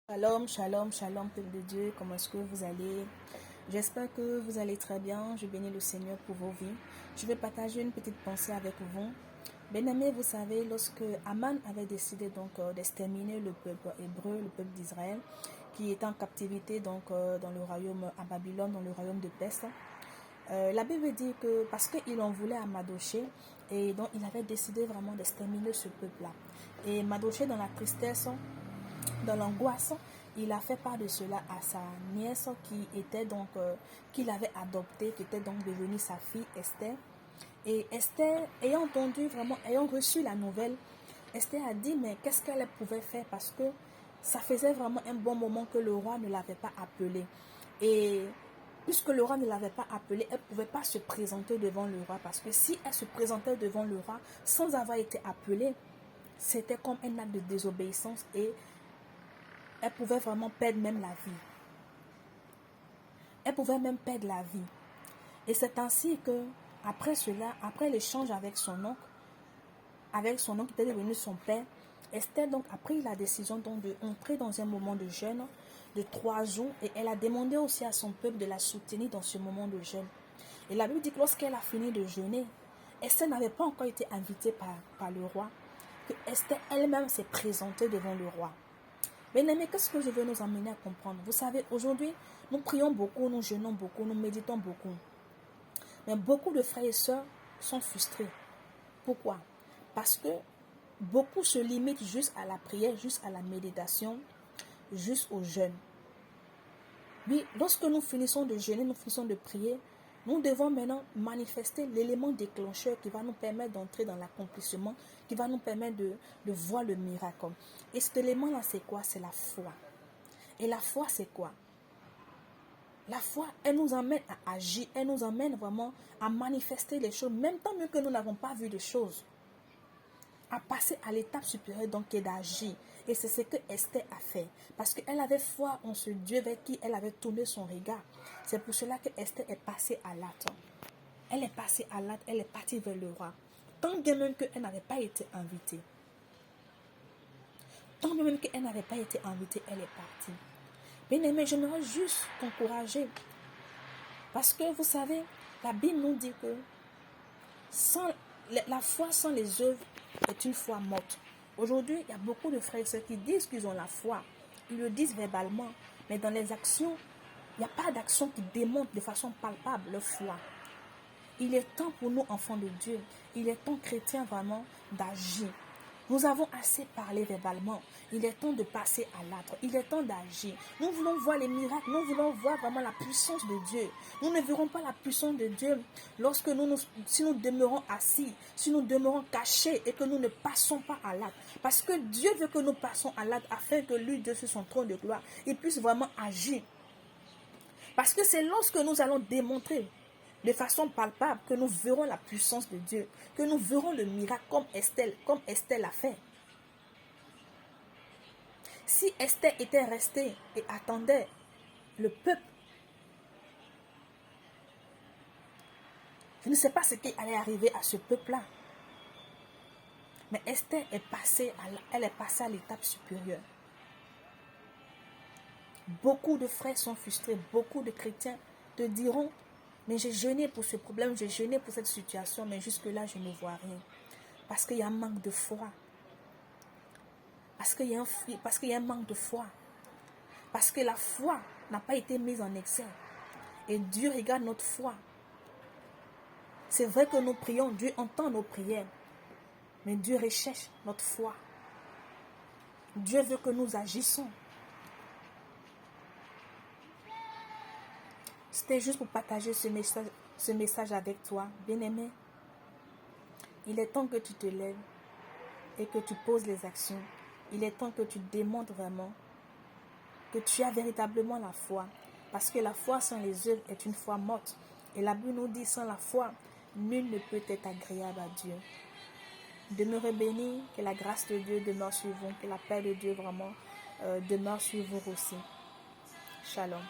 Shalom, shalom, shalom, peuple de Dieu, comment est-ce que vous allez? J'espère que vous allez très bien, je bénis le Seigneur pour vos vies. Je vais partager une petite pensée avec vous. Bien-aimés, vous savez, lorsque Aman avait décidé d'exterminer le peuple hébreu, le peuple d'Israël, qui était en captivité dans le royaume à Babylone, dans le royaume de Perse, la Bible dit que parce qu'il en voulait à Mardochée, et donc il avait décidé vraiment d'exterminer ce peuple-là. Et Mardochée, dans la tristesse, dans l'angoisse, il a fait part de cela à sa nièce qu'il avait adoptée, qui était donc devenue sa fille Esther. Et Esther, ayant reçu la nouvelle, Esther a dit mais qu'est-ce qu'elle pouvait faire, parce que ça faisait vraiment un bon moment que le roi ne l'avait pas appelée. Et puisque le roi ne l'avait pas appelée, elle ne pouvait pas se présenter devant le roi, parce que si elle se présentait devant le roi sans avoir été appelée, c'était comme un acte de désobéissance et elle pouvait vraiment perdre même la vie. Elle pouvait même perdre la vie. Et c'est ainsi que, après cela, après l'échange avec son oncle qui était devenu son père, Esther donc a pris la décision donc de entrer dans un moment de jeûne de 3 jours, et elle a demandé aussi à son peuple de la soutenir dans ce moment de jeûne. Et la Bible dit que lorsqu'elle a fini de jeûner, Esther n'avait pas encore été invitée par le roi, que Esther elle-même s'est présentée devant le roi. Bien-aimés, qu'est-ce que je veux nous amener à comprendre? Vous savez, aujourd'hui, nous prions beaucoup, nous jeûnons beaucoup, nous méditons beaucoup. Mais beaucoup de frères et sœurs sont frustrés. Pourquoi? Parce que beaucoup se limitent juste à la prière, juste à la méditation, juste au jeûne. Oui, lorsque nous finissons de jeûner, nous finissons de prier, nous devons maintenant manifester l'élément déclencheur qui va nous permettre d'entrer dans l'accomplissement, qui va nous permettre de voir le miracle. Et cet élément-là, c'est quoi? C'est la foi. Et la foi, c'est quoi? La foi, elle nous amène à agir, elle nous amène vraiment à manifester les choses, même tant mieux que nous n'avons pas vu de choses. À passer à l'étape supérieure, donc, qui est d'agir. Et c'est ce que Esther a fait. Parce qu'elle avait foi en ce Dieu vers qui elle avait tourné son regard. C'est pour cela que Esther est passée à l'acte. Elle est passée à l'acte, elle est partie vers le roi. Tant bien même qu'elle n'avait pas été invitée. Tant bien même qu'elle n'avait pas été invitée, elle est partie. Bien aimé, j'aimerais juste t'encourager. Parce que vous savez, la Bible nous dit que la foi sans les œuvres est une foi morte. Aujourd'hui, il y a beaucoup de frères et sœurs qui disent qu'ils ont la foi. Ils le disent verbalement. Mais dans les actions, il n'y a pas d'action qui démontre de façon palpable leur foi. Il est temps pour nous, enfants de Dieu, il est temps, chrétiens, vraiment, d'agir. Nous avons assez parlé verbalement. Il est temps de passer à l'acte. Il est temps d'agir. Nous voulons voir les miracles. Nous voulons voir vraiment la puissance de Dieu. Nous ne verrons pas la puissance de Dieu lorsque si nous demeurons assis, si nous demeurons cachés et que nous ne passons pas à l'acte. Parce que Dieu veut que nous passions à l'acte afin que lui, Dieu, sur son trône de gloire, il puisse vraiment agir. Parce que c'est lorsque nous allons démontrer de façon palpable que nous verrons la puissance de Dieu, que nous verrons le miracle comme Esther l'a fait. Si Esther était restée et attendait le peuple, je ne sais pas ce qui allait arriver à ce peuple-là. Mais Esther est passée à l'étape supérieure. Beaucoup de frères sont frustrés, beaucoup de chrétiens te diront: mais j'ai jeûné pour ce problème, j'ai jeûné pour cette situation, mais jusque-là, je ne vois rien. Parce qu'il y a un manque de foi. Parce qu'il y a un manque de foi. Parce que la foi n'a pas été mise en exergue. Et Dieu regarde notre foi. C'est vrai que nous prions, Dieu entend nos prières. Mais Dieu recherche notre foi. Dieu veut que nous agissons. C'était juste pour partager ce message avec toi, bien-aimé. Il est temps que tu te lèves et que tu poses les actions. Il est temps que tu démontres vraiment que tu as véritablement la foi. Parce que la foi sans les œuvres est une foi morte. Et la Bible nous dit: sans la foi, nul ne peut être agréable à Dieu. Demeurez bénis, que la grâce de Dieu demeure sur vous, que la paix de Dieu vraiment demeure sur vous aussi. Shalom.